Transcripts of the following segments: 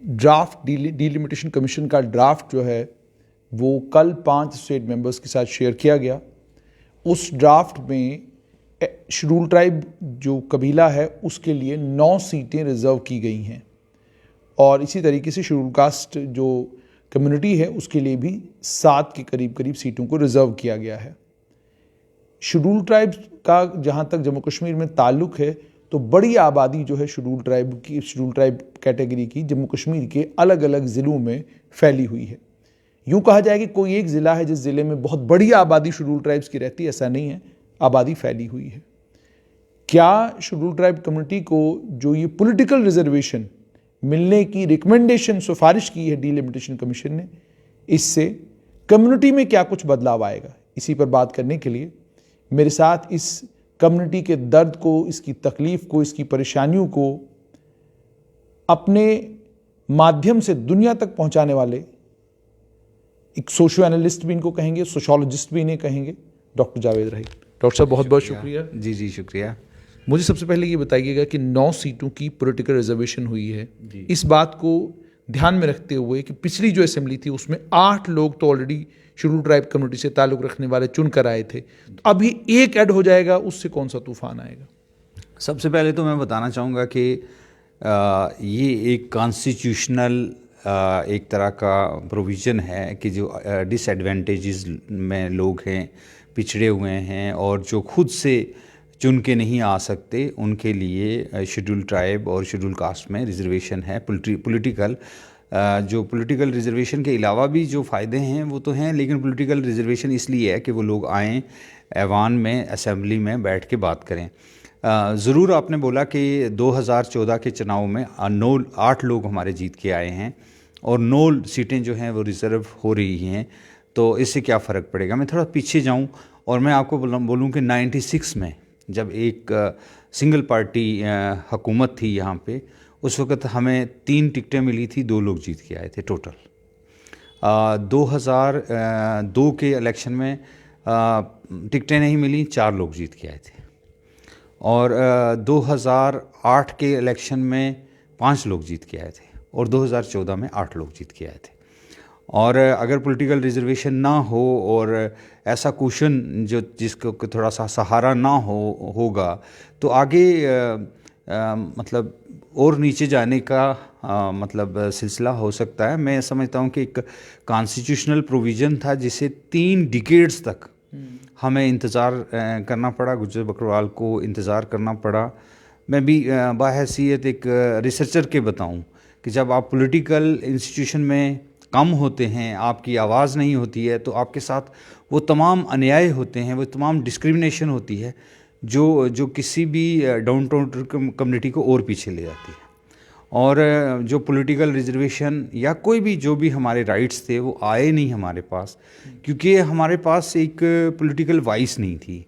Draft delimitation commission का draft जो है वो कल 5 स्टेट मेंबर्स के साथ शेयर किया गया। उस ड्राफ्ट में शेड्यूल ट्राइब जो कबीला है उसके लिए 9 सीटें रिज़र्व की गई हैं और इसी तरीके से शेड्यूल कास्ट जो कम्युनिटी है उसके लिए भी 7 के करीब सीटों को रिज़र्व किया गया है। शेड्यूल ट्राइब का जहाँ तक जम्मू कश्मीर में ताल्लुक़ है तो बड़ी आबादी जो है शेड्यूल ट्राइब कैटेगरी की जम्मू कश्मीर के अलग अलग ज़िलों में फैली हुई है। यूँ कहा जाए कि कोई एक ज़िला है जिस ज़िले में बहुत बड़ी आबादी शेड्यूल ट्राइब्स की रहती है, ऐसा नहीं है, आबादी फैली हुई है। क्या शेड्यूल ट्राइब कम्युनिटी को जो ये पॉलिटिकल रिजर्वेशन मिलने की रिकमेंडेशन सिफारिश की है डिलिमिटेशन कमीशन ने, इससे कम्युनिटी में क्या कुछ बदलाव आएगा, इसी पर बात करने के लिए मेरे साथ इस कम्युनिटी के दर्द को, इसकी तकलीफ़ को, इसकी परेशानियों को अपने माध्यम से दुनिया तक पहुंचाने वाले एक सोशियो एनालिस्ट भी इनको कहेंगे, सोशोलॉजिस्ट भी इन्हें कहेंगे, डॉक्टर जावेद रहीम। डॉक्टर साहब बहुत बहुत शुक्रिया। जी शुक्रिया। मुझे सबसे पहले ये बताइएगा कि 9 सीटों की पॉलिटिकल रिजर्वेशन हुई है, इस बात को ध्यान में रखते हुए कि पिछली जो असेंबली थी उसमें 8 लोग तो ऑलरेडी शेड्यूल ट्राइब कम्युनिटी से ताल्लुक़ रखने वाले चुन कर आए थे, तो अभी एक ऐड हो जाएगा, उससे कौन सा तूफान आएगा? सबसे पहले तो मैं बताना चाहूँगा कि ये एक कॉन्स्टिट्यूशनल एक तरह का प्रोविज़न है कि जो डिसएडवांटेजेस में लोग हैं, पिछड़े हुए हैं और जो खुद से चुन के नहीं आ सकते, उनके लिए शेड्यूल ट्राइब और शेड्यूल कास्ट में रिजर्वेशन है। पॉलिटिकल रिजर्वेशन के अलावा भी जो फ़ायदे हैं वो तो हैं, लेकिन पॉलिटिकल रिजर्वेशन इसलिए है कि वो लोग आएँ ऐवान में, असेंबली में बैठ के बात करें। ज़रूर आपने बोला कि 2014 के चुनाव में 8 लोग हमारे जीत के आए हैं और 9 सीटें जो हैं वो रिज़र्व हो रही हैं, तो इससे क्या फ़र्क पड़ेगा। मैं थोड़ा पीछे जाऊं और मैं आपको बोलूं कि 96 में जब एक सिंगल पार्टी हुकूमत थी यहाँ पे, उस वक़्त हमें 3 टिकटें मिली थी, 2 लोग जीत के आए थे टोटल। 2002 के इलेक्शन में टिकटें नहीं मिली, 4 लोग जीत के आए थे और 2008 के इलेक्शन में 5 लोग जीत के आए थे और 2014 में 8 लोग जीत के आए थे। और अगर पॉलिटिकल रिजर्वेशन ना हो और ऐसा क्वेश्चन जो जिसको थोड़ा सा सहारा ना होगा तो आगे मतलब और नीचे जाने का मतलब सिलसिला हो सकता है। मैं समझता हूँ कि एक कॉन्स्टिट्यूशनल प्रोविज़न था जिसे 3 डिकेड्स तक हमें इंतज़ार करना पड़ा, गुज्जर बकरवाल को इंतज़ार करना पड़ा। मैं भी बाहैसियत एक रिसर्चर के बताऊं कि जब आप पॉलिटिकल इंस्टीट्यूशन में कम होते हैं, आपकी आवाज़ नहीं होती है, तो आपके साथ वो तमाम अन्याय होते हैं, वो तमाम डिस्क्रिमिनेशन होती है जो किसी भी डाउन टाउन कम्युनिटी को और पीछे ले जाती है। और जो पॉलिटिकल रिजर्वेशन या कोई भी जो भी हमारे राइट्स थे वो आए नहीं हमारे पास, क्योंकि हमारे पास एक पॉलिटिकल वॉइस नहीं थी।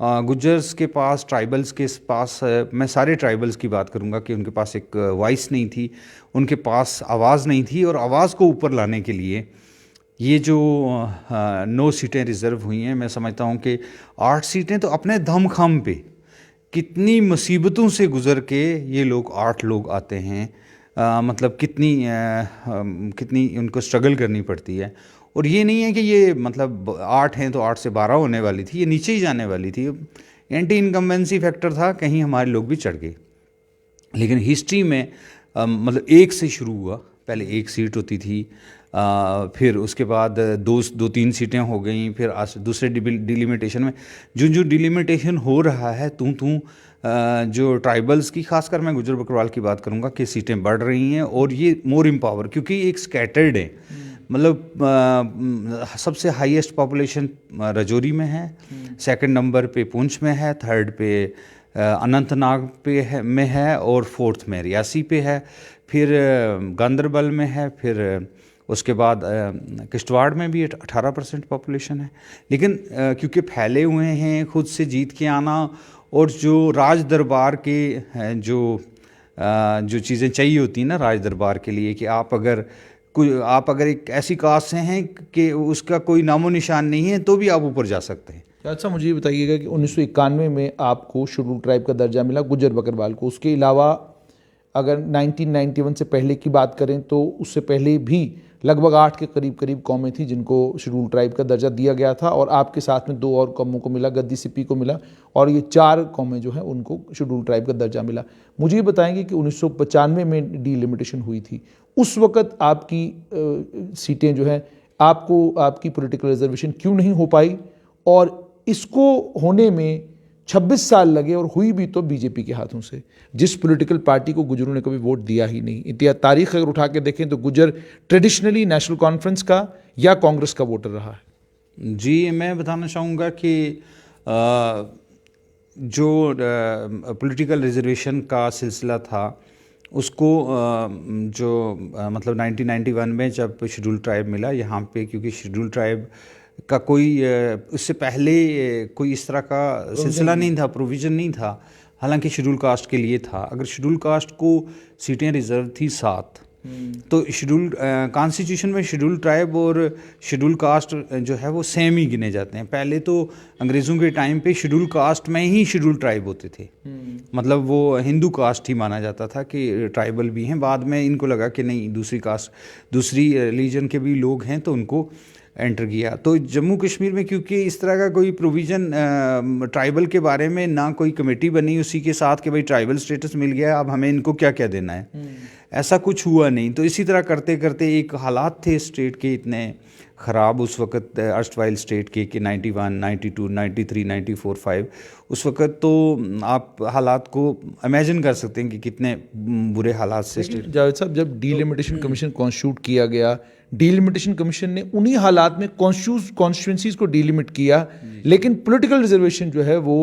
गुज्जर्स के पास, ट्राइबल्स के पास, मैं सारे ट्राइबल्स की बात करूंगा कि उनके पास एक वॉइस नहीं थी, उनके पास आवाज़ नहीं थी। और आवाज़ को ऊपर लाने के लिए ये जो 9 सीटें रिज़र्व हुई हैं, मैं समझता हूँ कि 8 सीटें तो अपने दमखम पे कितनी मुसीबतों से गुज़र के ये लोग 8 लोग आते हैं, मतलब कितनी उनको स्ट्रगल करनी पड़ती है। और ये नहीं है कि ये मतलब 8 हैं तो 8 से 12 होने वाली थी, ये नीचे ही जाने वाली थी। एंटी इनकम्बेंसी फैक्टर था, कहीं हमारे लोग भी चढ़ गए। लेकिन हिस्ट्री में मतलब 1 से शुरू हुआ, पहले 1 सीट होती थी, फिर उसके बाद 2-3 सीटें हो गई, फिर दूसरे डिलिमिटेशन में जो डिलिमिटेशन हो रहा है जो ट्राइबल्स की, खासकर मैं गुज्जर बकरवाल की बात करूँगा कि सीटें बढ़ रही हैं और ये मोर एम्पावर, क्योंकि एक स्कैटर्ड है। मतलब सबसे हाईएस्ट पॉपुलेशन राजौरी में है, सेकंड नंबर पे पुंछ में है, थर्ड पे अनंतनाग में है और फोर्थ में रियासी पे है, फिर गांदरबल में है, फिर उसके बाद किश्तवाड़ में भी 18% पॉपुलेशन है। लेकिन क्योंकि फैले हुए हैं, खुद से जीत के आना और जो राज दरबार के जो चीज़ें चाहिए होती हैं ना राज दरबार के लिए, कि आप अगर एक ऐसी कास्ट से हैं कि उसका कोई नामो निशान नहीं है तो भी आप ऊपर जा सकते हैं। अच्छा, मुझे ये बताइएगा कि 1991 में आपको शेड्यूल ट्राइब का दर्जा मिला गुज्जर बकरवाल को, उसके अलावा अगर 1991 से पहले की बात करें तो उससे पहले भी लगभग 8 के करीब कौमें थी जिनको शेड्यूल ट्राइब का दर्जा दिया गया था, और आपके साथ में 2 और कौमों को मिला, गद्दी सिप्पी को मिला, और ये 4 कौमें जो हैं उनको शेड्यूल ट्राइब का दर्जा मिला। मुझे ये बताएंगे कि 1995 में डीलिमिटेशन हुई थी, उस वक़्त आपकी सीटें जो हैं, आपको आपकी पॉलिटिकल रिजर्वेशन क्यों नहीं हो पाई, और इसको होने में 26 साल लगे, और हुई भी तो बीजेपी के हाथों से, जिस पॉलिटिकल पार्टी को गुजरों ने कभी वोट दिया ही नहीं। इतिहास तारीख अगर उठा के देखें तो गुजर ट्रेडिशनली नेशनल कॉन्फ्रेंस का या कांग्रेस का वोटर रहा है। जी, मैं बताना चाहूँगा कि जो पॉलिटिकल रिजर्वेशन का सिलसिला था उसको मतलब 1991 में जब शेड्यूल ट्राइब मिला यहाँ पे, क्योंकि शेड्यूल ट्राइब का कोई उससे पहले कोई इस तरह का सिलसिला नहीं था, प्रोविज़न नहीं था, हालांकि शेड्यूल कास्ट के लिए था। अगर शेड्यूल कास्ट को सीटें रिजर्व थी 7, तो शेड्यूल कॉन्स्टिट्यूशन में शेड्यूल ट्राइब और शेड्यूल कास्ट जो है वो सेम ही गिने जाते हैं। पहले तो अंग्रेज़ों के टाइम पे शेड्यूल कास्ट में ही शेड्यूल ट्राइब होते थे, मतलब वो हिंदू कास्ट ही माना जाता था कि ट्राइबल भी हैं। बाद में इनको लगा कि नहीं, दूसरी कास्ट, दूसरी रिलीजन के भी लोग हैं तो उनको एंटर किया। तो जम्मू कश्मीर में क्योंकि इस तरह का कोई प्रोविज़न ट्राइबल के बारे में ना कोई कमेटी बनी उसी के साथ कि भाई ट्राइबल स्टेटस मिल गया, अब हमें इनको क्या क्या देना है, ऐसा कुछ हुआ नहीं। तो इसी तरह करते करते एक हालात थे स्टेट के इतने ख़राब उस वक़्त, अर्स्टवाइल स्टेट के कि 91, 92, 93, 94, 5 उस वक़्त, तो आप हालात को इमेजिन कर सकते हैं कि कितने बुरे हालात से स्टेट। जावेद साहब, जब डीलिमिटेशन कमीशन कॉन्स्टिट्यूट किया गया, डीलिमिटेशन कमीशन ने उन्हीं हालात में कॉन्स्टिट्यूंसीज को डीलिमिट किया, लेकिन पॉलिटिकल रिजर्वेशन जो है वो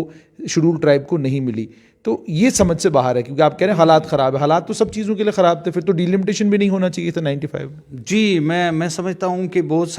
शेड्यूल ट्राइब को नहीं मिली। तो ये समझ से बाहर है, क्योंकि आप कह रहे हैं हालात ख़राब है, हालात तो सब चीज़ों के लिए ख़राब थे, फिर तो डीलिमिटेशन भी नहीं होना चाहिए था 95। जी, मैं समझता हूँ कि बहुत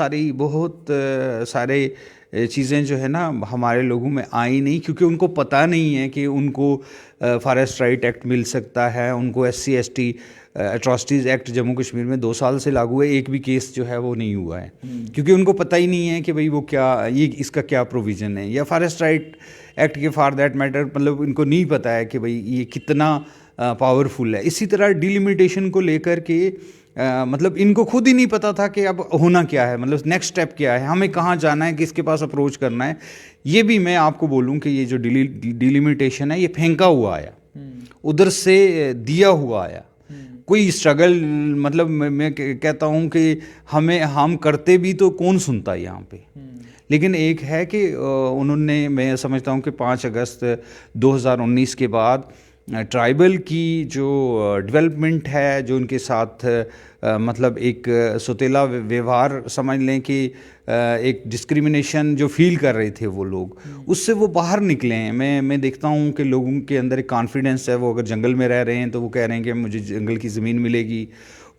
सारे चीज़ें जो है ना हमारे लोगों में आई नहीं, क्योंकि उनको पता नहीं है कि उनको फॉरेस्ट राइट एक्ट मिल सकता है, उनको SC ST atrocities act Jammu Kashmir में 2 साल से लागू है, एक भी केस जो है वो नहीं हुआ है, क्योंकि उनको पता ही नहीं है कि भाई वो क्या, ये इसका क्या प्रोविज़न है, या फॉरेस्ट राइट एक्ट के फॉर दैट मैटर, मतलब इनको नहीं पता है कि भाई ये कितना पावरफुल है। इसी तरह डिलिमिटेशन को लेकर के मतलब इनको खुद ही नहीं पता था कि अब होना क्या है, मतलब नेक्स्ट स्टेप क्या है, हमें कहाँ जाना है, किसके पास अप्रोच करना है। ये भी मैं आपको बोलूँ कि ये जो डिलिमिटेशन है ये फेंका हुआ आया, उधर से दिया हुआ आया, कोई स्ट्रगल, मतलब मैं कहता हूँ कि हम करते भी तो कौन सुनता है यहाँ पे। लेकिन एक है कि उन्होंने, मैं समझता हूँ कि 5 अगस्त 2019 के बाद ट्राइबल की जो डेवलपमेंट है, जो उनके साथ मतलब एक सौतेला व्यवहार समझ लें कि एक डिस्क्रिमिनेशन जो फील कर रहे थे वो लोग, उससे वो बाहर निकले हैं। मैं देखता हूँ कि लोगों के अंदर एक कॉन्फिडेंस है, वो अगर जंगल में रह रहे हैं तो वो कह रहे हैं कि मुझे जंगल की ज़मीन मिलेगी,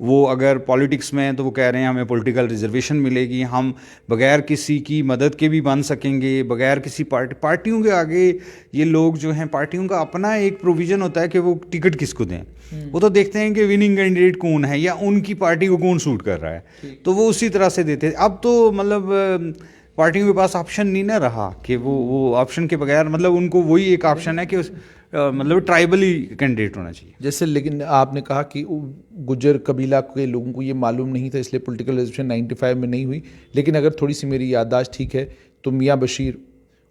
वो अगर पॉलिटिक्स में हैं तो वो कह रहे हैं हमें पॉलिटिकल रिजर्वेशन मिलेगी, हम बगैर किसी की मदद के भी बन सकेंगे, बगैर किसी पार्टियों के आगे ये लोग जो हैं, पार्टियों का अपना एक प्रोविज़न होता है कि वो टिकट किसको दें, वो तो देखते हैं कि विनिंग कैंडिडेट कौन है या उनकी पार्टी को कौन सूट कर रहा है, तो वो उसी तरह से देते हैं। अब तो मतलब पार्टियों के पास ऑप्शन नहीं ना रहा कि वो ऑप्शन के बगैर, मतलब उनको वही एक ऑप्शन है कि मतलब ट्राइबल ही कैंडिडेट होना चाहिए। जैसे, लेकिन आपने कहा कि गुज्जर कबीला के लोगों को ये मालूम नहीं था, इसलिए पॉलिटिकल रिजर्वेशन 95 में नहीं हुई। लेकिन अगर थोड़ी सी मेरी याददाश्त ठीक है तो मियाँ बशीर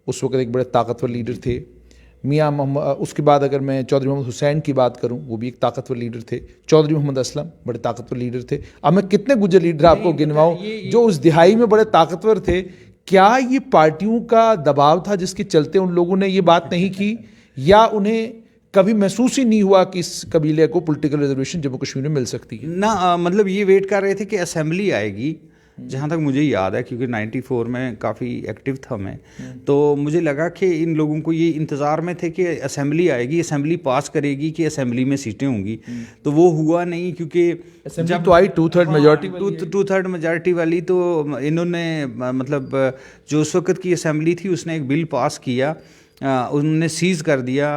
उस वक्त एक बड़े ताकतवर लीडर थे। मियाँ मोहम्मद, उसके बाद अगर मैं चौधरी मोहम्मद हुसैन की बात करूं, वो भी एक ताकतवर लीडर थे। चौधरी मोहम्मद असलम बड़े ताकतवर लीडर थे। अब मैं कितने गुज्जर लीडर आपको गिनवाऊं जो उस दिहाई में बड़े ताकतवर थे? क्या ये पार्टियों का दबाव था जिसके चलते उन लोगों ने ये बात नहीं की, या उन्हें कभी महसूस ही नहीं हुआ कि इस कबीले को पॉलिटिकल रिजर्वेशन जम्मू कश्मीर में मिल सकती है? ना, मतलब ये वेट कर रहे थे कि असेंबली आएगी, जहाँ तक मुझे याद है, क्योंकि 94 में काफ़ी एक्टिव था मैं, तो मुझे लगा कि इन लोगों को ये इंतज़ार में थे कि असेंबली आएगी, असेंबली पास करेगी कि असेंबली में सीटें होंगी, तो वो हुआ नहीं, क्योंकि जब तो आई 2/3 मेजॉरिटी, 2/3 मेजॉरिटी वाली, तो इन्होंने मतलब जो उस वक्त की असेंबली थी उसने एक बिल पास किया, उन्होंने सीज़ कर दिया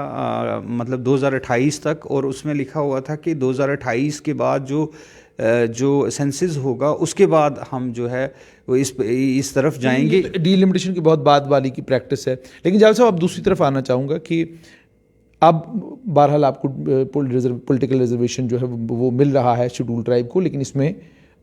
मतलब 2028 तक, और उसमें लिखा हुआ था कि 2028 के बाद जो सेंसस होगा उसके बाद हम जो है वो इस तरफ जाएंगे। डीलिमिटेशन की बहुत बाद वाली की प्रैक्टिस है। लेकिन जावेद साहब, अब दूसरी तरफ आना चाहूँगा कि अब बहरहाल आपको पॉलिटिकल रिजर्वेशन जो है वो मिल रहा है शेड्यूल ट्राइब को, लेकिन इसमें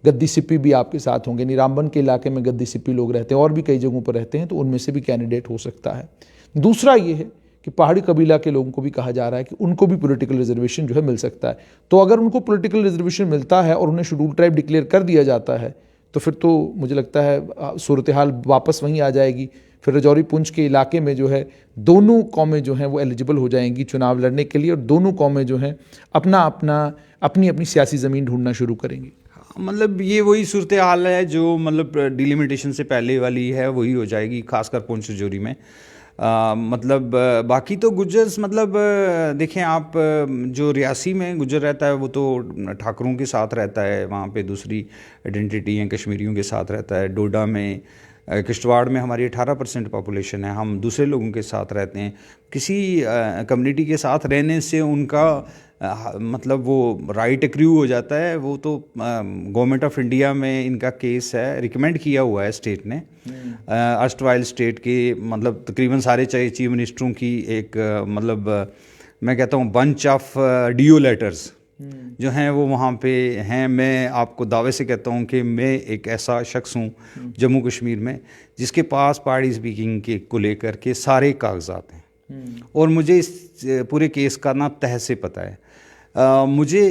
गद्दी सिप्पी भी आपके साथ होंगे। रामबन के इलाके में गद्दी सिप्पी लोग रहते हैं और भी कई जगहों पर रहते हैं, तो उनमें से भी कैंडिडेट हो सकता है। दूसरा ये है कि पहाड़ी कबीला के लोगों को भी कहा जा रहा है कि उनको भी पॉलिटिकल रिजर्वेशन जो है मिल सकता है। तो अगर उनको पॉलिटिकल रिजर्वेशन मिलता है और उन्हें शेड्यूल ट्राइब डिक्लेयर कर दिया जाता है तो फिर तो मुझे लगता है सूरत हाल वापस वहीं आ जाएगी। फिर राजौरी पुंछ के इलाके में जो है दोनों कौमें जो हैं वो एलिजिबल हो जाएंगी चुनाव लड़ने के लिए, और दोनों कौमें जो हैं अपनी अपनी सियासी ज़मीन ढूंढना शुरू करेंगी। मतलब ये वही सूरत हाल है जो मतलब डिलिमिटेशन से पहले वाली है, वही हो जाएगी खासकर पुंछ राजौरी में। मतलब बाकी तो गुजर्स मतलब देखें आप, जो रियासी में गुजर रहता है वो तो ठाकरों के साथ रहता है, वहाँ पे दूसरी आइडेंटिटी है, कश्मीरियों के साथ रहता है। डोडा में, किश्तवाड़ में हमारी 18% पॉपुलेशन है, हम दूसरे लोगों के साथ रहते हैं। किसी कम्युनिटी के साथ रहने से उनका मतलब वो राइट एक्रू हो जाता है, वो तो गवर्नमेंट ऑफ इंडिया में इनका केस है, रिकमेंड किया हुआ है स्टेट ने, अर्स्टवाइल स्टेट के मतलब तकरीबन सारे चीफ मिनिस्टरों की एक मतलब मैं कहता हूँ बंच ऑफ डीओ लेटर्स जो हैं वो वहाँ पे हैं। मैं आपको दावे से कहता हूँ कि मैं एक ऐसा शख्स हूँ जम्मू कश्मीर में जिसके पास पहाड़ी स्पीकिंग के को लेकर के सारे कागजात हैं, और मुझे इस पूरे केस का ना तह से पता है। मुझे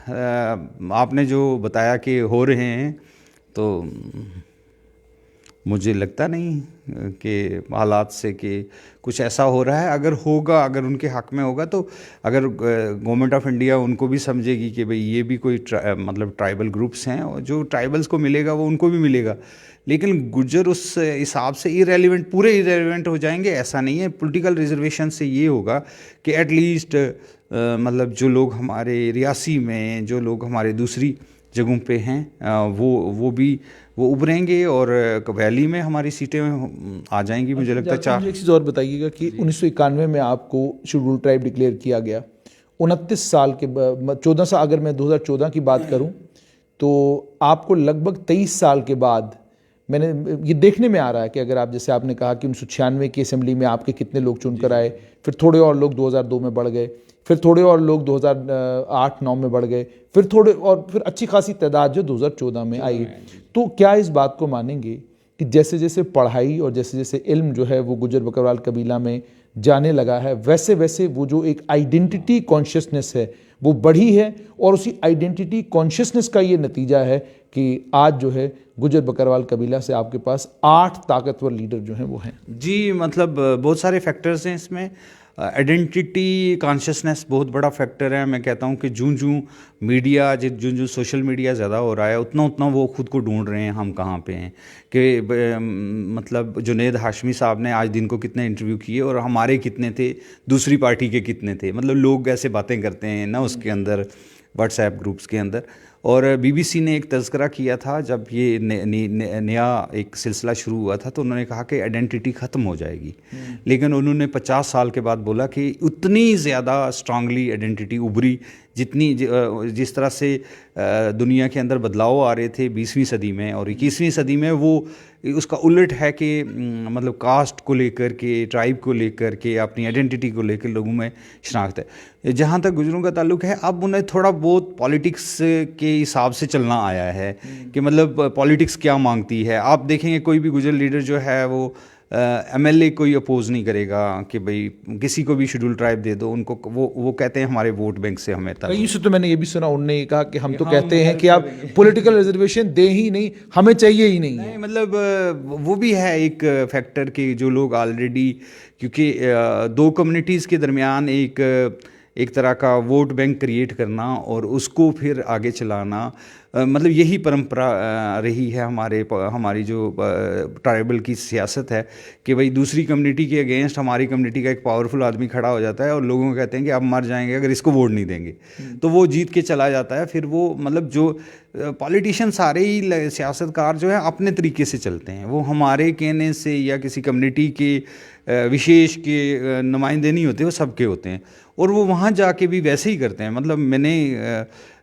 आपने जो बताया कि हो रहे हैं, तो मुझे लगता नहीं कि हालात से कि कुछ ऐसा हो रहा है। अगर होगा, अगर उनके हक़ में होगा, तो अगर गवर्नमेंट ऑफ इंडिया उनको भी समझेगी कि भाई ये भी कोई मतलब ट्राइबल ग्रुप्स हैं, और जो ट्राइबल्स को मिलेगा वो उनको भी मिलेगा। लेकिन गुज्जर उस हिसाब से इरेलीवेंट, पूरे इरेलीवेंट हो जाएंगे ऐसा नहीं है। पॉलिटिकल रिजर्वेशन से ये होगा कि एटलीस्ट मतलब जो लोग हमारे रियासी में, जो लोग हमारे दूसरी जगहों पे हैं, वो उभरेंगे और वैली में हमारी सीटें आ जाएंगी। मुझे लगता है 4। एक चीज़ और बताइएगा कि 1991 में आपको शेड्यूल ट्राइब डिक्लेयर किया गया, 29 साल के 14 साल, अगर मैं 2014 की बात करूं तो आपको लगभग 23 साल के बाद, मैंने ये देखने में आ रहा है कि अगर आप, जैसे आपने कहा कि 1996 की असेंबली में आपके कितने लोग चुनकर आए, फिर थोड़े और लोग 2002 में बढ़ गए, फिर थोड़े और लोग 2008-9 में बढ़ गए, फिर थोड़े और फिर अच्छी खासी तादाद जो 2014 में आई। तो क्या इस बात को मानेंगे कि जैसे जैसे पढ़ाई और जैसे जैसे इल्म जो है वो गुजर बकरवाल कबीला में जाने लगा है, वैसे वैसे वो जो एक आइडेंटिटी कॉन्शियसनेस है वो बढ़ी है, और उसी आइडेंटिटी कॉन्शियसनेस का ये नतीजा है कि आज जो है गुजर बकरवाल कबीला से आपके पास 8 ताकतवर लीडर जो हैं वो हैं? जी, मतलब बहुत सारे फैक्टर्स हैं इसमें। आइडेंटिटी कॉन्शियसनेस बहुत बड़ा फैक्टर है। मैं कहता हूँ कि जूं मीडिया, जूं सोशल मीडिया ज़्यादा हो रहा है, उतना वो खुद को ढूंढ रहे हैं हम कहाँ पे हैं। कि मतलब जुनैद हाशमी साहब ने आज दिन को कितने इंटरव्यू किए और हमारे कितने थे, दूसरी पार्टी के कितने थे। मतलब लोग ऐसे बातें करते हैं ना उसके अंदर, व्हाट्सएप ग्रुप्स के अंदर। और बीबीसी ने एक तज़किरा किया था जब ये नया एक सिलसिला शुरू हुआ था, तो उन्होंने कहा कि आइडेंटिटी ख़त्म हो जाएगी। लेकिन उन्होंने 50 साल के बाद बोला कि उतनी ज़्यादा स्ट्रांगली आइडेंटिटी उभरी जिस तरह से दुनिया के अंदर बदलाव आ रहे थे 20वीं सदी में और 21वीं सदी में, वो उसका उलट है कि मतलब कास्ट को लेकर के, ट्राइब को लेकर के, अपनी आइडेंटिटी को लेकर लोगों में शनाख्त है। जहाँ तक गुजरों का ताल्लुक है, अब उन्हें थोड़ा बहुत पॉलिटिक्स के हिसाब से चलना आया है कि मतलब पॉलिटिक्स क्या मांगती है। आप देखेंगे कोई भी गुजर लीडर जो है वो एमएलए कोई अपोज नहीं करेगा कि भाई किसी को भी शेड्यूल ट्राइब दे दो, उनको वो कहते हैं हमारे वोट बैंक से हमें। कहीं से तो मैंने ये भी सुना, उन्होंने कहा कि हम तो कहते हैं कि आप पॉलिटिकल रिजर्वेशन दे ही नहीं, हमें चाहिए ही नहीं। मतलब वो भी है एक फैक्टर कि जो लोग ऑलरेडी, क्योंकि दो कम्युनिटीज़ के दरमियान एक तरह का वोट बैंक क्रिएट करना और उसको फिर आगे चलाना, मतलब यही परंपरा रही है हमारी जो ट्राइबल की सियासत है कि भाई दूसरी कम्युनिटी के अगेंस्ट हमारी कम्युनिटी का एक पावरफुल आदमी खड़ा हो जाता है और लोगों को कहते हैं कि अब मर जाएंगे अगर इसको वोट नहीं देंगे, तो वो जीत के चला जाता है। फिर वो मतलब जो पॉलिटिशियन सारे ही सियासतकार जो है अपने तरीके से चलते हैं, वो हमारे कहने से या किसी कम्युनिटी के विशेष के नुमाइंदे नहीं होते, वो सबके होते हैं और वो वहाँ जाके भी वैसे ही करते हैं। मतलब मैंने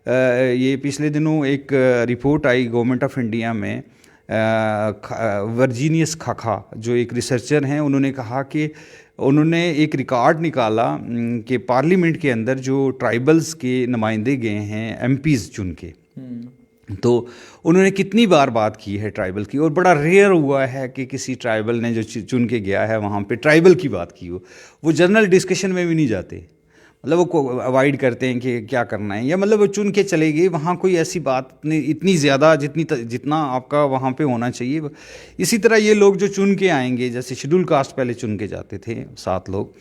ये पिछले दिनों एक report I government of India में वर्जीनियस खाखा जो एक रिसर्चर हैं, उन्होंने कहा कि उन्होंने एक रिकॉर्ड निकाला कि पार्लियामेंट के अंदर जो ट्राइबल्स के नुमाइंदे गए हैं एमपीज़ चुन के, तो उन्होंने कितनी बार बात की है ट्राइबल की, और बड़ा रेयर हुआ है कि किसी ट्राइबल ने जो चुन के गया है वहाँ पे ट्राइबल की बात की हो। वो जनरल डिस्कशन में भी नहीं जाते, मतलब वो को अवॉइड करते हैं कि क्या करना है, या मतलब वो चुन के चले गए, वहाँ कोई ऐसी बात नहीं इतनी ज़्यादा जितना आपका वहाँ पे होना चाहिए। इसी तरह ये लोग जो चुन के आएंगे, जैसे शेड्यूल कास्ट पहले चुन के जाते थे 7 लोग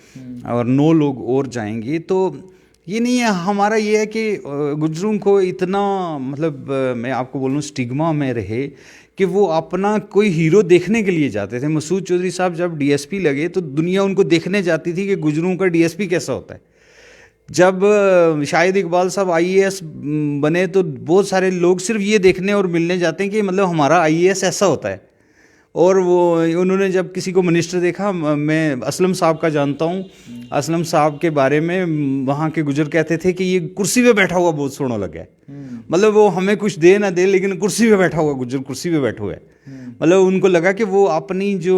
और 9 लोग और जाएंगे, तो ये नहीं है हमारा, ये है कि गुजरों को इतना मतलब मैं आपको बोलूँ स्टिग्मा में रहे कि वो अपना कोई हीरो देखने के लिए जाते थे। मसूद चौधरी साहब जब डीएसपी लगे तो दुनिया उनको देखने जाती थी कि गुजरों का डीएसपी कैसा होता है। जब शाहिद इकबाल साहब आईएएस बने तो बहुत सारे लोग सिर्फ ये देखने और मिलने जाते हैं कि मतलब हमारा आईएएस ऐसा होता है। और वो उन्होंने जब किसी को मिनिस्टर देखा, मैं असलम साहब का जानता हूँ, असलम साहब के बारे में वहाँ के गुजर कहते थे कि ये कुर्सी पे बैठा हुआ बहुत सोना लगा है, मतलब वो हमें कुछ दे ना दे लेकिन कुर्सी पे बैठा हुआ गुजर कुर्सी पे बैठा हुआ है। मतलब उनको लगा कि वो अपनी जो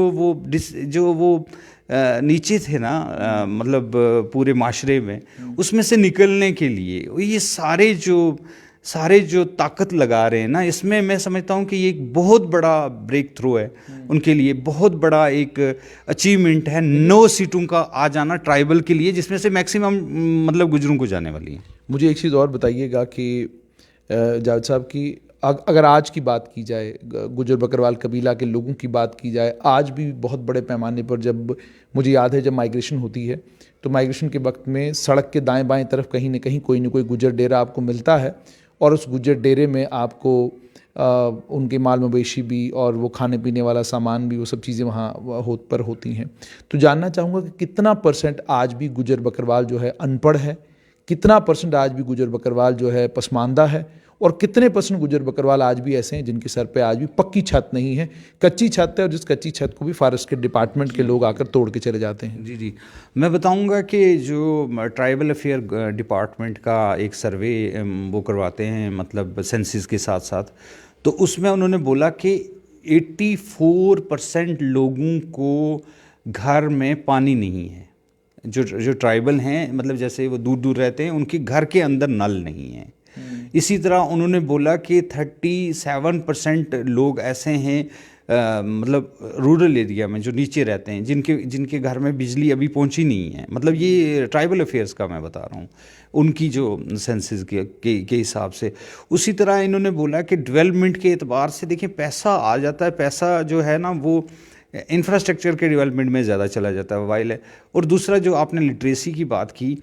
वो नीचे थे ना, मतलब पूरे माशरे में, उसमें से निकलने के लिए ये सारे जो ताकत लगा रहे हैं ना, इसमें मैं समझता हूँ कि ये एक बहुत बड़ा ब्रेक थ्रू है उनके लिए, बहुत बड़ा एक अचीवमेंट है 9 सीटों का आ जाना ट्राइबल के लिए, जिसमें से मैक्सिमम मतलब गुजरों को जाने वाली है। मुझे एक चीज़ और बताइएगा कि जावेद साहब की अगर आज की बात की जाए, गुजर बकरवाल कबीला के लोगों की बात की जाए, आज भी बहुत बड़े पैमाने पर, जब मुझे याद है जब माइग्रेशन होती है तो माइग्रेशन के वक्त में सड़क के दाएं बाएं तरफ कहीं ना कहीं कोई ना कोई गुजर डेरा आपको मिलता है, और उस गुजर डेरे में आपको उनके माल मवेशी भी और वो खाने पीने वाला सामान भी, वो सब चीज़ें वहाँ होती हैं। तो जानना चाहूँगा कि कितना % आज भी गुजर बकरवाल जो है अनपढ़ है, कितना % आज भी गुजर बकरवाल जो है पसमानदा है, और कितने % गुजर बकरवाल आज भी ऐसे हैं जिनके सर पे आज भी पक्की छत नहीं है, कच्ची छत है, और जिस कच्ची छत को भी फॉरेस्ट के डिपार्टमेंट के लोग आकर तोड़ के चले जाते हैं। जी, मैं बताऊंगा कि जो ट्राइबल अफेयर डिपार्टमेंट का एक सर्वे वो करवाते हैं, मतलब सेंसस के साथ साथ, तो उसमें उन्होंने बोला कि 84% लोगों को घर में पानी नहीं है। जो ट्राइबल हैं, मतलब जैसे वो दूर दूर रहते हैं, उनके घर के अंदर नल नहीं है। इसी तरह उन्होंने बोला कि 37% लोग ऐसे हैं मतलब रूरल एरिया में जो नीचे रहते हैं, जिनके घर में बिजली अभी पहुंची नहीं है। मतलब ये ट्राइबल अफेयर्स का मैं बता रहा हूँ, उनकी जो सेंसस के हिसाब से। उसी तरह इन्होंने बोला कि डेवलपमेंट के एतबार से देखिए पैसा आ जाता है, पैसा जो है ना वो इंफ्रास्ट्रक्चर के डेवलपमेंट में ज़्यादा चला जाता है वाइल है। और दूसरा जो आपने लिटरेसी की बात की,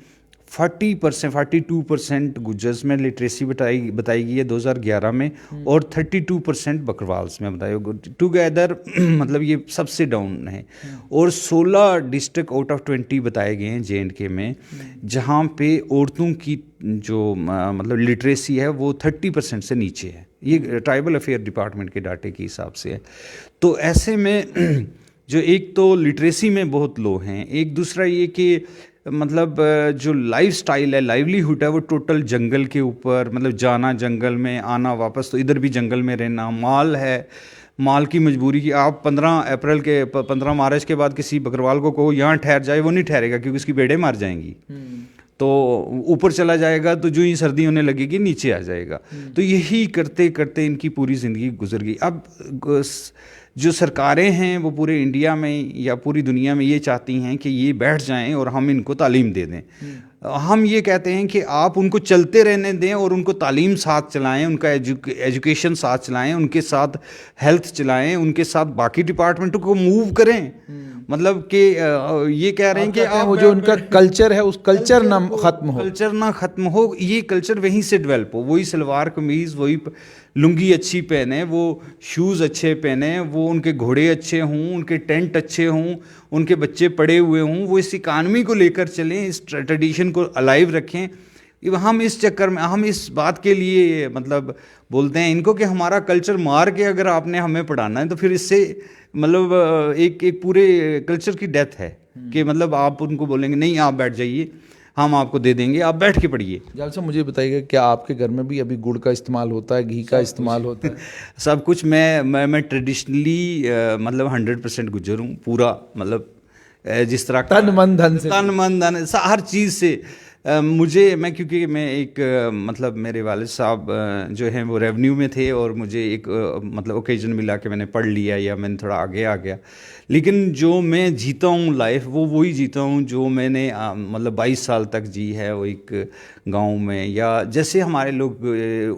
42% गुजर्स में लिटरेसी बताई गई है 2011 में, और 32% बकरवाल्स में बताया टुगेदर मतलब ये सबसे डाउन है। और 16 डिस्ट्रिक्ट आउट ऑफ 20 बताए गए हैं J&K में, जहाँ पे औरतों की जो मतलब लिटरेसी है वो 30% से नीचे है। ये ट्राइबल अफेयर डिपार्टमेंट के डाटे के हिसाब से है। तो ऐसे में जो एक तो लिटरेसी में बहुत लो हैं, एक दूसरा ये कि मतलब जो लाइफ स्टाइल है, लाइवलीहुड है, वो टोटल जंगल के ऊपर, मतलब जाना जंगल में, आना वापस, तो इधर भी जंगल में रहना। माल है, माल की मजबूरी की आप 15 मार्च के बाद किसी बकरवाल को कहो यहाँ ठहर जाए, वो नहीं ठहरेगा क्योंकि उसकी भेड़ें मर जाएंगी। तो ऊपर चला जाएगा तो जो ही सर्दी होने लगेगी नीचे आ जाएगा। तो यही करते करते इनकी पूरी ज़िंदगी गुजर गई। अब जो सरकारें हैं वो पूरे इंडिया में या पूरी दुनिया में ये चाहती हैं कि ये बैठ जाएं और हम इनको तालीम दे दें। हम ये कहते हैं कि आप उनको चलते रहने दें और उनको तालीम साथ चलाएं, उनका एजुकेशन साथ चलाएं, उनके साथ हेल्थ चलाएं, उनके साथ बाकी डिपार्टमेंटों को मूव करें। मतलब कि ये कह रहे हैं कि आप वो जो उनका कल्चर है उस कल्चर ना ख़त्म हो, ये कल्चर वहीं से डेवलप हो। वही सलवार कमीज़, वही लुंगी अच्छी पहने, वो शूज़ अच्छे पहने, वो उनके घोड़े अच्छे हों, उनके टेंट अच्छे हों, उनके बच्चे पड़े हुए हों, वो इस इकानमी को लेकर चलें, इस ट्रेडिशन को अलाइव रखें। हम इस चक्कर में, हम इस बात के लिए मतलब बोलते हैं इनको कि हमारा कल्चर मार के अगर आपने हमें पढ़ाना है तो फिर इससे मतलब एक पूरे कल्चर की डेथ है कि मतलब आप उनको बोलेंगे नहीं आप बैठ जाइए। हम आपको दे देंगे, आप बैठ के पढ़िए। जाल साहब मुझे बताइएगा, क्या आपके घर में भी अभी गुड़ का इस्तेमाल होता है, घी का इस्तेमाल होता है? सब कुछ। मैं ट्रेडिशनली मतलब 100% गुज्जर हूँ, पूरा मतलब जिस तरह तन मन धन से, तन मन धन हर चीज़ से। मैं क्योंकि मैं एक मतलब मेरे वालिद साहब जो हैं वो रेवेन्यू में थे, और मुझे एक मतलब ओकेजन मिला कि मैंने पढ़ लिया या मैंने थोड़ा आगे आ गया। लेकिन जो मैं जीता हूँ लाइफ, वो वही जीता हूँ जो मैंने मतलब 22 साल तक जी है, वो एक गांव में, या जैसे हमारे लोग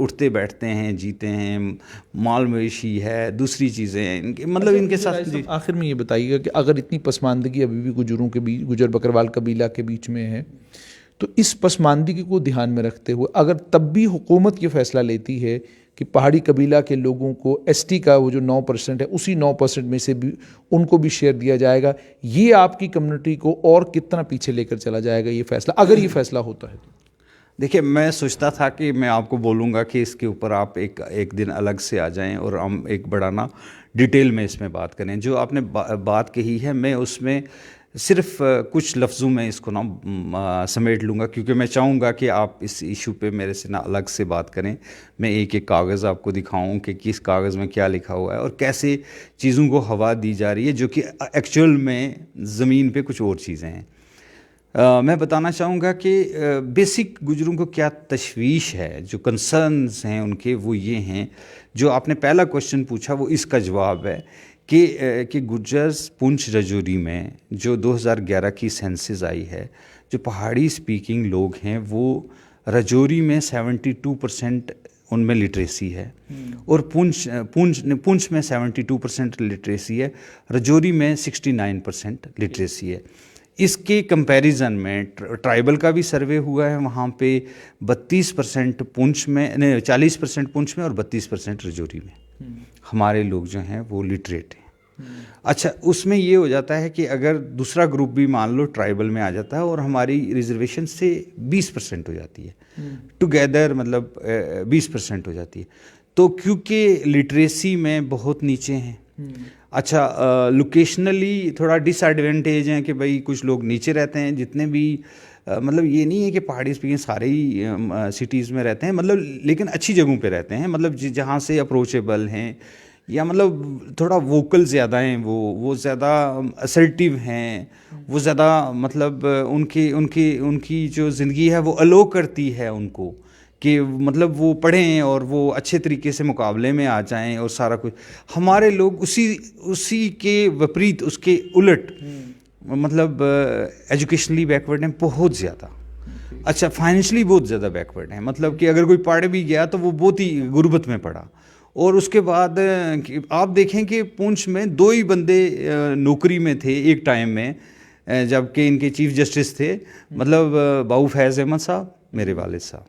उठते बैठते हैं, जीते हैं, माल मवेशी है, दूसरी चीज़ें हैं इनके, मतलब इनके साथ जी। आखिर में ये बताइएगा कि अगर इतनी पसमानदगी अभी भी गुजरों के बीच, गुजर बकरवाल कबीला के बीच में है, तो इस पसमानदगी को ध्यान में रखते हुए अगर तब भी हुकूमत ये फैसला लेती है कि पहाड़ी कबीला के लोगों को एसटी का वो जो 9% है, उसी 9% में से भी उनको भी शेयर दिया जाएगा, ये आपकी कम्युनिटी को और कितना पीछे लेकर चला जाएगा ये फैसला, अगर ये फैसला होता है? देखिए, मैं सोचता था कि मैं आपको बोलूँगा कि इसके ऊपर आप एक दिन अलग से आ जाएं और हम एक बड़ा ना डिटेल में इसमें बात करें। जो आपने बात कही है, मैं उसमें सिर्फ कुछ लफ्ज़ों में इसको ना समेट लूँगा, क्योंकि मैं चाहूँगा कि आप इस इशू पे मेरे से ना अलग से बात करें। मैं एक एक कागज़ आपको दिखाऊँ कि किस कागज़ में क्या लिखा हुआ है और कैसे चीज़ों को हवा दी जा रही है, जो कि एक्चुअल में ज़मीन पे कुछ और चीज़ें हैं। मैं बताना चाहूँगा कि बेसिक गुजरों को क्या तशवीश है, जो कंसर्न्स हैं उनके, वो ये हैं। जो आपने पहला क्वेश्चन पूछा, वो इसका जवाब है कि गुजर्स पुंछ रजौरी में जो 2011 की सेंसस आई है, जो पहाड़ी स्पीकिंग लोग हैं, वो रजौरी में 72% उनमें लिटरेसी है, और पुंछ में 72% लिटरेसी है, रजौरी में 69% लिटरेसी है। इसके कंपैरिजन में ट्राइबल का भी सर्वे हुआ है, वहाँ पे 32% पुंछ में, नहीं 40% पुंछ में और 32% रजौरी में हमारे लोग जो हैं वो लिटरेट हैं। अच्छा, उसमें ये हो जाता है कि अगर दूसरा ग्रुप भी मान लो ट्राइबल में आ जाता है और हमारी रिजर्वेशन से 20% हो जाती है, टुगेदर मतलब 20% हो जाती है, तो क्योंकि लिटरेसी में बहुत नीचे हैं। अच्छा, लोकेशनली थोड़ा डिसएडवांटेज है कि भाई कुछ लोग नीचे रहते हैं, जितने भी मतलब ये नहीं है कि पहाड़ी स्पीकिंग सारे ही सिटीज़ में रहते हैं, मतलब लेकिन अच्छी जगहों पे रहते हैं, मतलब जहाँ से अप्रोचेबल हैं, या मतलब थोड़ा वोकल ज़्यादा हैं, वो ज़्यादा असर्टिव हैं, वो ज़्यादा मतलब उनकी जो ज़िंदगी है वो अलो करती है उनको कि मतलब वो पढ़ें और वो अच्छे तरीके से मुकाबले में आ जाएं और सारा कुछ। हमारे लोग उसी के विपरीत, उसके उलट मतलब एजुकेशनली बैकवर्ड हैं बहुत ज़्यादा। अच्छा, फाइनेंशियली बहुत ज़्यादा बैकवर्ड हैं, मतलब कि अगर कोई पढ़ भी गया तो वो बहुत ही गुर्बत में पढ़ा। और उसके बाद आप देखें कि पुंछ में 2 ही बंदे नौकरी में थे एक टाइम में, जबकि इनके चीफ जस्टिस थे, मतलब बाऊ फैज़ अहमद साहब, मेरे वालिद साहब,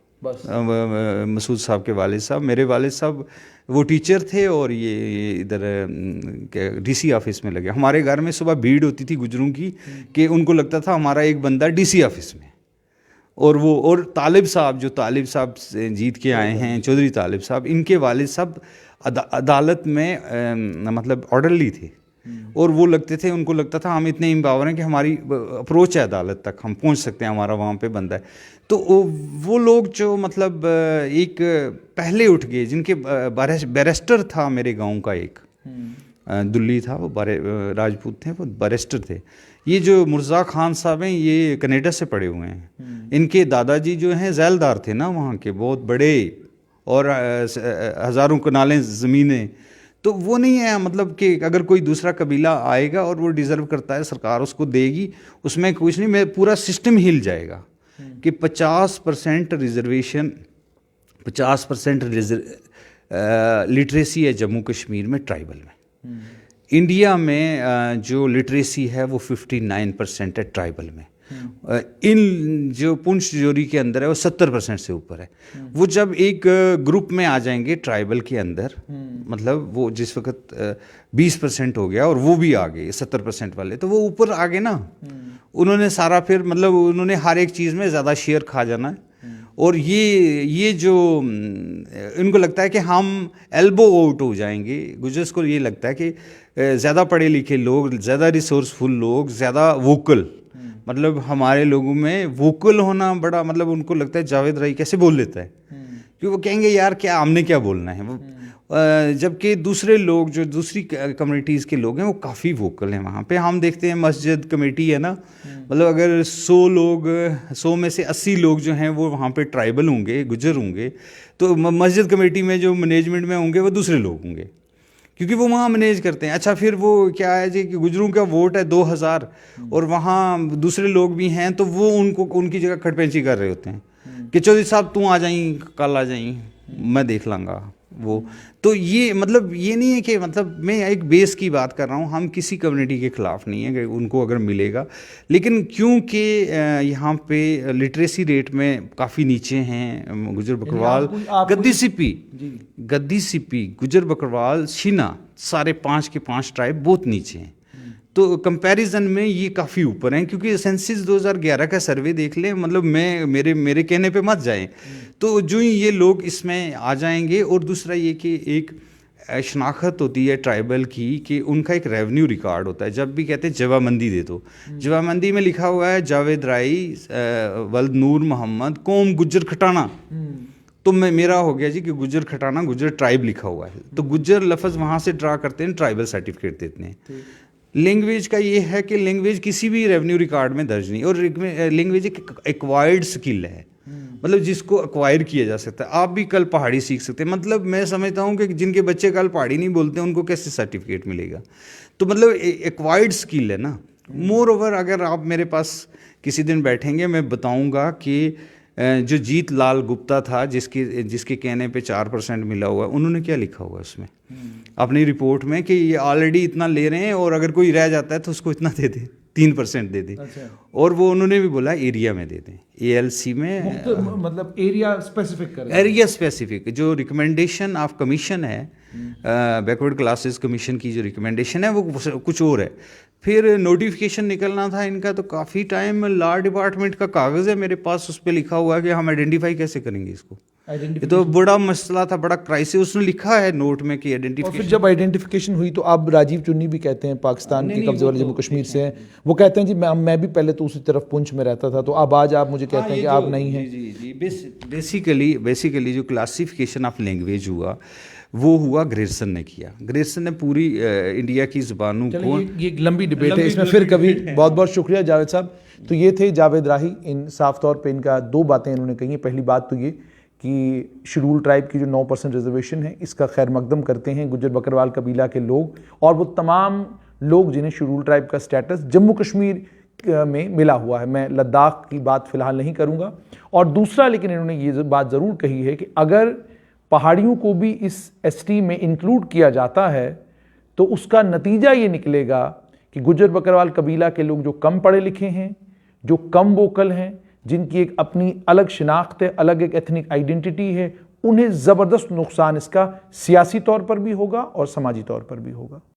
मसूद साहब के वालिद साहब, मेरे वालिद साहब वो टीचर थे, और ये इधर डीसी ऑफिस में लगे। हमारे घर में सुबह भीड़ होती थी गुजरों की कि उनको लगता था हमारा एक बंदा डीसी ऑफिस में। और तालिब साहब, जो तालिब साहब जीत के आए हैं, चौधरी तालिब साहब, इनके वालिद साहब अदालत में मतलब ऑर्डरली थे, और वो लगते थे, उनको लगता था हम इतने एम्पावर हैं कि हमारी अप्रोच है अदालत तक, हम पहुंच सकते हैं, हमारा वहाँ पे बंदा है। तो वो लोग जो मतलब एक पहले उठ गए, जिनके बैरिस्टर था मेरे गांव का एक दुल्ली था, वो राजपूत थे, वो बैरिस्टर थे। ये जो मुर्जा खान साहब हैं, ये कनाडा से पढ़े हुए हैं। इनके दादाजी जो हैं जैलदार थे ना वहाँ के, बहुत बड़े, और हज़ारों कनालें ज़मीनें। तो वो नहीं है मतलब कि अगर कोई दूसरा कबीला आएगा और वो डिज़र्व करता है, सरकार उसको देगी, उसमें कुछ नहीं, मैं पूरा सिस्टम हिल जाएगा कि 50% रिजर्वेशन, 50% लिटरेसी है जम्मू कश्मीर में ट्राइबल में। इंडिया में जो लिटरेसी है वो 59% है ट्राइबल में। इन जो पुंछ रजौरी के अंदर है वो 70% से ऊपर है। वो जब एक ग्रुप में आ जाएंगे ट्राइबल के अंदर, मतलब वो जिस वक्त 20% हो गया और वो भी आ गए 70% वाले, तो वो ऊपर आ गए ना, उन्होंने सारा फिर मतलब उन्होंने हर एक चीज़ में ज़्यादा शेयर खा जाना है। और ये जो इनको लगता है कि हम एल्बो आउट हो जाएंगे, गुजर्स को ये लगता है कि ज़्यादा पढ़े लिखे लोग, ज़्यादा रिसोर्सफुल लोग, ज़्यादा वोकल मतलब हमारे लोगों में वोकल होना बड़ा, मतलब उनको लगता है जावेद राही कैसे बोल लेता है, कि वो कहेंगे यार क्या हमने क्या बोलना है वो। जबकि दूसरे लोग जो दूसरी कम्युनिटीज़ के लोग हैं वो काफ़ी वोकल हैं वहाँ पे। हम देखते हैं मस्जिद कमेटी है ना, मतलब अगर 100 लोग, 100 में से 80 लोग जो हैं वो वहाँ पे ट्राइबल होंगे, गुजर होंगे, तो मस्जिद कमेटी में जो मैनेजमेंट में होंगे वो दूसरे लोग होंगे, क्योंकि वो वहाँ मैनेज करते हैं। अच्छा, फिर वो क्या है जी कि गुजरों का वोट है 2000 और वहाँ दूसरे लोग भी हैं, तो वो उनको उनकी जगह खटपैंची कर रहे होते हैं कि चौधरी साहब तू आ जाई, कल आ जाई, मैं देख लांगा वो। तो ये मतलब ये नहीं है कि, मतलब मैं एक बेस की बात कर रहा हूँ, हम किसी कम्युनिटी के ख़िलाफ़ नहीं है कि उनको अगर मिलेगा, लेकिन क्योंकि यहाँ पे लिटरेसी रेट में काफ़ी नीचे हैं गुजर बकरवाल, गद्दी सिपी, गुजर बकरवाल, शीना, सारे 5 के 5 ट्राइब बहुत नीचे हैं। तो कंपैरिजन में ये काफ़ी ऊपर हैं, क्योंकि सेंसस 2011 का सर्वे देख लें, मतलब मेरे कहने पे मत जाएं, तो जो ही ये लोग इसमें आ जाएंगे। और दूसरा ये कि एक शनाख्त होती है ट्राइबल की, कि उनका एक रेवेन्यू रिकॉर्ड होता है। जब भी कहते हैं जवाबंदी दे दो, जवाबंदी में लिखा हुआ है जावेद राही वल्द नूर मोहम्मद कौम गुज्जर खटाना, तो मेरा हो गया जी कि गुज्जर खटाना, गुज्जर ट्राइब लिखा हुआ है, तो गुज्जर लफ्ज़ वहाँ से ड्रा करते हैं, ट्राइबल सर्टिफिकेट देते हैं। लैंग्वेज का ये है कि लैंग्वेज किसी भी रेवेन्यू रिकॉर्ड में दर्ज नहीं, और लैंग्वेज एक एक्वायर्ड स्किल है, मतलब जिसको एक्वायर किया जा सकता है। आप भी कल पहाड़ी सीख सकते हैं, मतलब मैं समझता हूँ कि जिनके बच्चे कल पहाड़ी नहीं बोलते उनको कैसे सर्टिफिकेट मिलेगा, तो मतलब एक्वायर्ड स्किल है ना। मोर ओवर अगर आप मेरे पास किसी दिन बैठेंगे, मैं बताऊँगा कि जो जीत लाल गुप्ता था, जिसके कहने पे 4% मिला हुआ, उन्होंने क्या लिखा हुआ है उसमें अपनी रिपोर्ट में, कि ये ऑलरेडी इतना ले रहे हैं और अगर कोई रह जाता है तो उसको इतना दे दे, 3% दे दे। अच्छा। और वो उन्होंने भी बोला एरिया में दे दें, ALC में, मतलब एरिया स्पेसिफिक कर, एरिया स्पेसिफिक। जो रिकमेंडेशन ऑफ कमीशन है, बैकवर्ड क्लासेस कमीशन की जो रिकमेंडेशन है वो कुछ और है। फिर नोटिफिकेशन निकलना था इनका, तो काफ़ी टाइम लॉ डिपार्टमेंट का कागज़ है मेरे पास, उस पर लिखा हुआ है कि हम आइडेंटिफाई कैसे करेंगे इसको। ये तो बड़ा मसला था, बड़ा क्राइसिस। उसने लिखा है नोट में कि आइडेंटिफिकेशन। फिर जब आइडेंटिफिकेशन हुई तो अब राजीव चुन्नी भी कहते हैं पाकिस्तान के कब्जे वाले जम्मू कश्मीर से हैं, वो कहते हैं जी मैं भी पहले तो उसी तरफ पुंछ में रहता था, तो अब आज आप मुझे कहते हैं कि आप नहीं हैं। जी। बेसिकली जो क्लासिफिकेशन ऑफ लैंग्वेज हुआ वो हुआ ग्रेरसन ने किया। ग्रेरसन ने पूरी इंडिया की ज़ुबानों को, ये एक लंबी डिबेट है, इसमें फिर कभी। बहुत बहुत शुक्रिया जावेद साहब। तो ये थे जावेद राही। इन साफ तौर पे इनका 2 बातें इन्होंने कही हैं। पहली बात तो ये कि शेड्यूल ट्राइब की जो 9% रिजर्वेशन है, इसका खैर मकदम करते हैं गुज्जर बकरवाल कबीला के लोग और वो तमाम लोग जिन्हें शेड्यूल ट्राइब का स्टेटस जम्मू कश्मीर में मिला हुआ है। मैं लद्दाख की बात फिलहाल नहीं करूँगा। और दूसरा, लेकिन इन्होंने ये बात ज़रूर कही है कि अगर पहाड़ियों को भी इस ST में इंक्लूड किया जाता है तो उसका नतीजा ये निकलेगा कि गुज्जर बकरवाल कबीला के लोग जो कम पढ़े लिखे हैं, जो कम वोकल हैं, जिनकी एक अपनी अलग शिनाख्त है, अलग एक एथनिक आइडेंटिटी है, उन्हें ज़बरदस्त नुकसान इसका सियासी तौर पर भी होगा और समाजी तौर पर भी होगा।